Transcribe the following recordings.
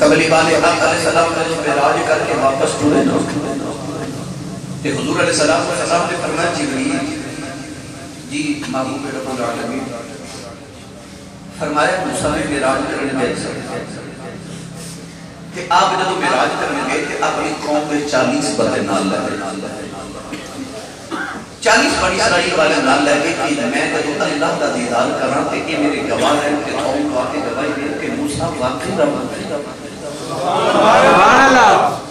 قبلی والے حق علیہ السلام نے معراج کر کے واپس ٹورے نا کہ حضور علیہ السلام نے فرمایا جبریل جی محبوب رب العالمین فرمایا موسیٰ میں معراج کرنے گئے کہ آپ جب معراج کرنے گئے کہ اپنی قوم میں 40 بندے نال لے 40 بڑی اسرائیل والے نال لے گئے کہ میں جب اللہ کا دیدار کرنا تے یہ میرے گواہ ہیں کہ قوم واقعی گواہی دے کہ موسیٰ واقعی رب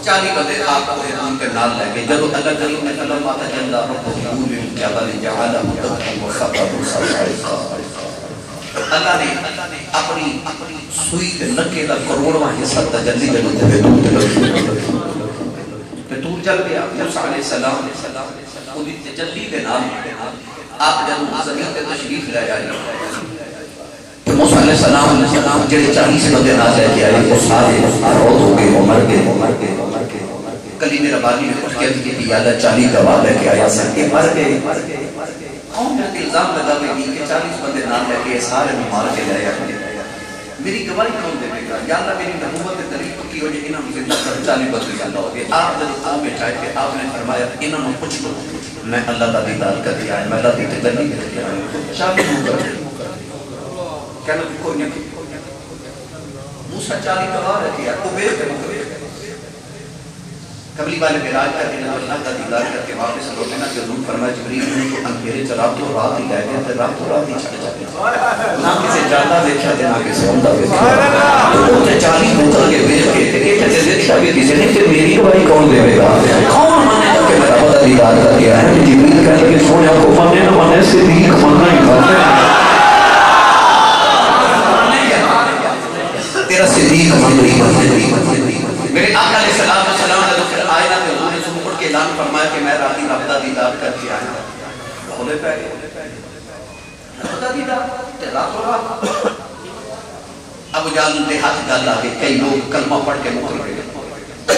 40 بندے آپ کو ان کے نال لے گئے جب اللہ کریم نے کلمہ تجلی رب الجبال الجبل جعلہ دکا وخطب صفحہ اللہ نے اپنی سوئی کے نکے کا کروڑواں حصہ تجلی جب تور جل گیا موسیٰ علیہ السلام انہی تجلی کے نام آپ جب زمین کے تشریف لے جائے کہ موسیٰ علیہ السلام جڑے 40 بندے نہ لے کے آئے وہ سارے روز ہو گئے وہ مر گئے کلی میرا بانی نے کچھ کہتی کہ یادہ 40 گواہ لے کے آیا سر کے مر گئے قوم نے الزام لگا ہوئی کہ 40 بندے نہ لے کے سارے میں مار کے لے آیا میری گواہی کون دے گا یا اللہ میری نبوت طریق کی وجہ انہوں نے زندہ کر 40 بندے زندہ ہو گئے آپ جب قوم میں چاہے کہ آپ نے فرمایا انہوں نے کچھ لو میں اللہ کا دیدار کر دیا ہے میں اللہ کی تجلی کر دیا ہے 40 کر کہنا کوئی نہیں موسیٰ 40 گواہ رکھے ہے عبید کے مقبل قبلی والے معراج کر کے اللہ کا دیدار کر کے واپس لوٹے نا کہ حضور فرمایا جبریل نے تو اندھیرے چلا تو رات ہی لے گیا تو رات ہی چھڑ جاتے نہ کسی جاتا دیکھا تھے نہ کسی عمدہ دیکھا تو انہیں 40 بوتل کے بیچ کے ایک جیسے شابی کسی نے کہ میری گواہی کون دے گا کون مانے گا کہ میرا بتا دیدار کر دیا ہے جبریل کہنے کہ سونے آپ کو مانے نہ مانے صدیق ماننا ہی بات ہے تیرا صدیق ماننا ہی بات ہے میرے آقا علیہ السلام آئے نا کہ حضور نے سمپڑ کے اعلان فرمایا کہ میں راتی رابطہ دیدار کر کے آیا بھولے پہ گئے رابطہ دیدار رات و رات ابو جال نے ہاتھ گل آگے کئی لوگ کلمہ پڑھ کے مکر گئے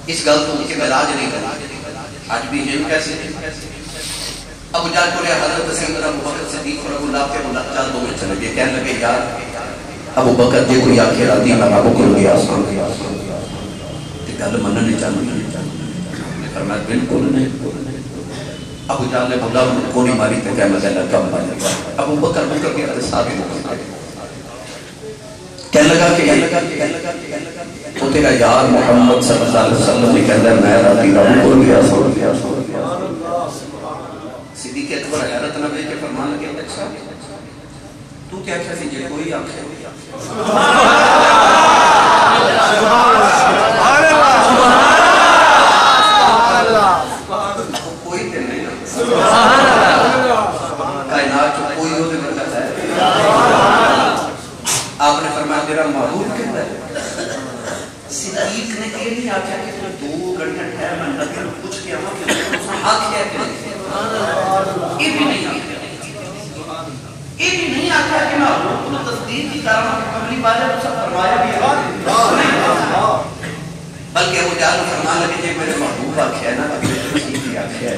اس گل تو کہ میں راج نہیں کرنا آج بھی ہیں کیسے ابو جال کو لیا حضرت سیدنا ابو بکر صدیق رضی اللہ کے ملکات دو میں چلے گئے کہنے لگے یار ابو بکر جے کوئی آکھے راتی میں ابو کو لگیا آسان گل مننے نہیں چاہتے نے فرمایا بالکل نہیں ابو جال نے بولا کونی ماری تے کہ میں کہنا کم ماری ابو بکر مکر کے تے ساتھ مکر کہنے لگا کہ تو تیرا یار محمد صلی اللہ علیہ وسلم نے کہتا ہے میں راتی رب کو گیا صدیق اکبر حیرت نہ دے کے فرمان لگے اچھا تو کیا کہتی جے کوئی آنکھیں کائنات جو کوئی ہو دے کرتا ہے آپ نے فرمایا میرا محبوب کہتا ہے صدیق نے یہ نہیں آکھا کہ تمہیں 2 گھنٹے ٹھہر میں نبی نے پوچھ کے آما کہ اس نے حق ہے کہ یہ بھی نہیں آکھا یہ بھی نہیں آکھا کہ محبوب کو تصدیق کی کارما کہ قبلی بارے میں سب فرمایا بھی ہے بلکہ وہ جال فرمان لگے جے میرے محبوب آکھا ہے نا ابھی ٹھیک ہی آکھا ہے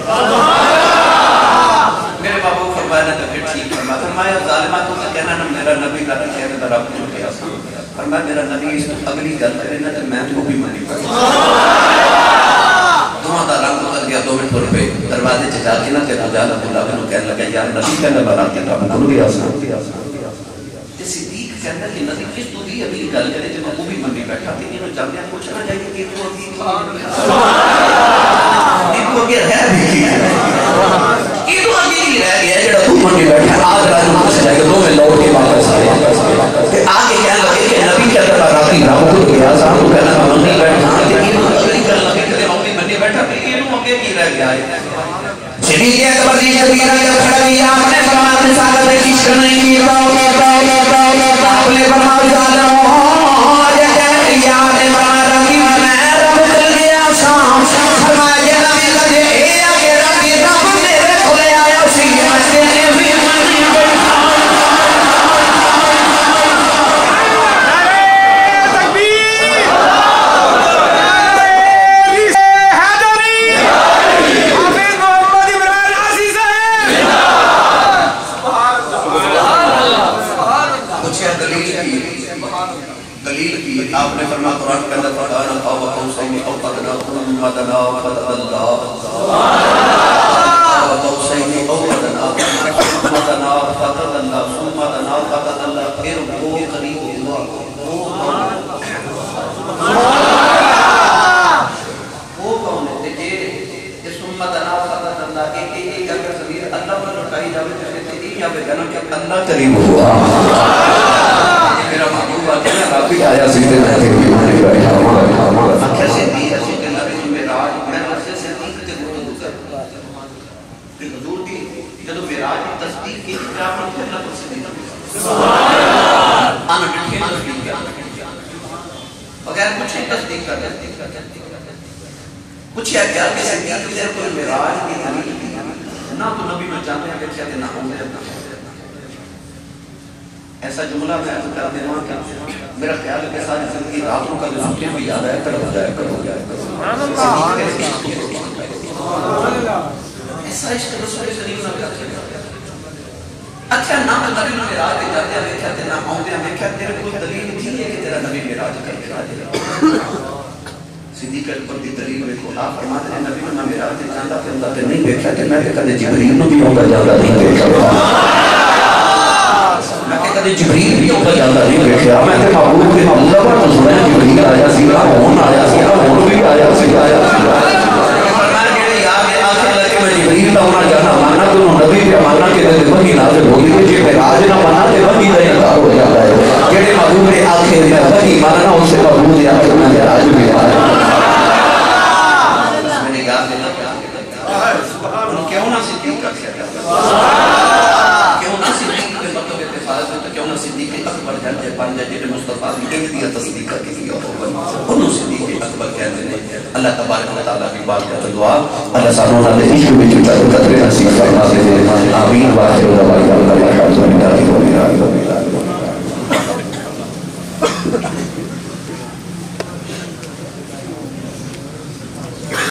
میرے محبوب فرمایا نا تو پھر ٹھیک فرمایا ظالمہ تو کہنا نا میرا نبی کا نہیں کہنا رب کو کیا فرمایا میرا نبی اس کو اگلی گل کرے نا تو میں کو بھی مانی پڑا دعا دا رنگ اتر گیا 2 منٹ پہ دروازے سے جا کے نا تے جال ابو اللہ کو کہنے لگا یار نبی کہنا برات کے رب کو گیا صدیق کہنا کہ نبی کس تو بھی اگلی گل کرے جب وہ بھی مانی بیٹھا تھی انہوں جانتے پوچھنا چاہیے کہ تو ابھی ان کو کیا ہے یہ تو ابھی رہ گیا ہے جڑا تو مانی بیٹھا آج رات میں پوچھ جائے گا 2 میں لوٹ کے واپس آئے آگے کہنے لگے کہ نبی کہتا راتی رب کو گیا صاحب کو کہنا مانی بیٹھا کہ یہ تو اگلی گل لگے کہ مانی مانی بیٹھا کہ یہ تو آگے کی رہ گیا ہے صدیق اکبر دی شبیرہ جب کھڑا گیا آپ نے فرمایا رسالت کی عشق نہیں کی آپ نے فرمایا ظالم یا نے فرمایا ربی میں رب کر گیا شام فرمایا یہ نبی لگے اے آگے ربی رب میرے کھلے آیا سی مسجد بھی مانی بیٹھا آپ نے فرمایا قرآن کے اندر فَكَانَ قَابَ قَوْسَيْنِ أَوْ أَدْنَىٰ ثُمَّ دَنَا فَتَدَلَّىٰ قَابَ قَوْسَيْنِ أَوْ أَدْنَىٰ ثُمَّ دَنَا فَتَدَلَّىٰ ثُمَّ دَنَا فَتَدَلَّىٰ پھر وہ قریب ہوا وہ کون ہے؟ دیکھئے یہ ثُمَّ دَنَا فَتَدَلَّىٰ ایک اگر ضمیر اللہ پر لٹائی جاوے تو کہتے ہیں یہاں پہ کہنا کہ اللہ قریب ہوا میرا محبوب آتا ہے رابی آیا سیدھے رہتے ہوئے آنکھیں سے دی حسین کے نبی میراج میں رسے سے دی کے گھوڑا دوسر کہ حضور کی جدو میراج کی تصدیق کی کہ آپ نے پھر اللہ پر سے دی آنا بٹھے تصدیق کیا بغیر کچھ ہی تصدیق کر کچھ ہے کیا کہ صدیق سے کوئی میراج کی دلیل نہ تو نبی میں جانتے ہیں کہ کہتے نہ ہوں گے ایسا جملہ میں عرض کر دینا کہ میرا خیال ہے کہ ساری زندگی راتوں کا جو سکھیں بھی یاد آیا کر ہو جائے کر ہو جائے ایسا عشق رسول کریم نہ کرتے اچھا نام نبی میں راج کے جاتے ہیں کہتے نہ آؤندے ہمیں کہتے ہیں کوئی دلیل تھی ہے کہ تیرا نبی میں راج کر کے راج صدیق اکبر دی دلیل میں کو آپ فرماتے ہیں نبی میں میرا راج جاندہ کہ اندہ تے نہیں دیکھا کہ میں کہتے جبریل نو بھی ہوگا جاندہ نہیں دیکھا میں کہتے جبریل بھی ہوگا جاندہ نہیں دیکھا میں کہتے محبوب کے اللہ پر نظر ہے جبریل آیا سیدھا ہون آیا سیدھا ہون بھی آیا سیدھا آیا فرمایا کہ یاد ہے آخر لگے میں جبریل ہونا جانا مانا تو نبی کے مانا کہ دے وحی نازل ہوگی کہ جب راج نہ مانا تے وحی دے انکار ہو جاتا ہے کہ محبوب نے آخر میں وحی مانا اس سے محبوب نے آخر میں راج بھی آیا میں نے کہا کیوں نہ صدیق کر سکتا کیوں نہ صدیق کے مطلب اتفاظ میں تو کیوں نہ صدیق اکبر جنجے پانجے جنہیں مصطفیٰ بھی ایک دیا تصدیق کر کے لیا انہوں صدیق اکبر کہتے ہیں اللہ تبارک و تعالیٰ کی بات کرتا دعا اللہ سانوں نے عشق میں چکا قدر نصیب فرما دے آمین واحد و دوائی اللہ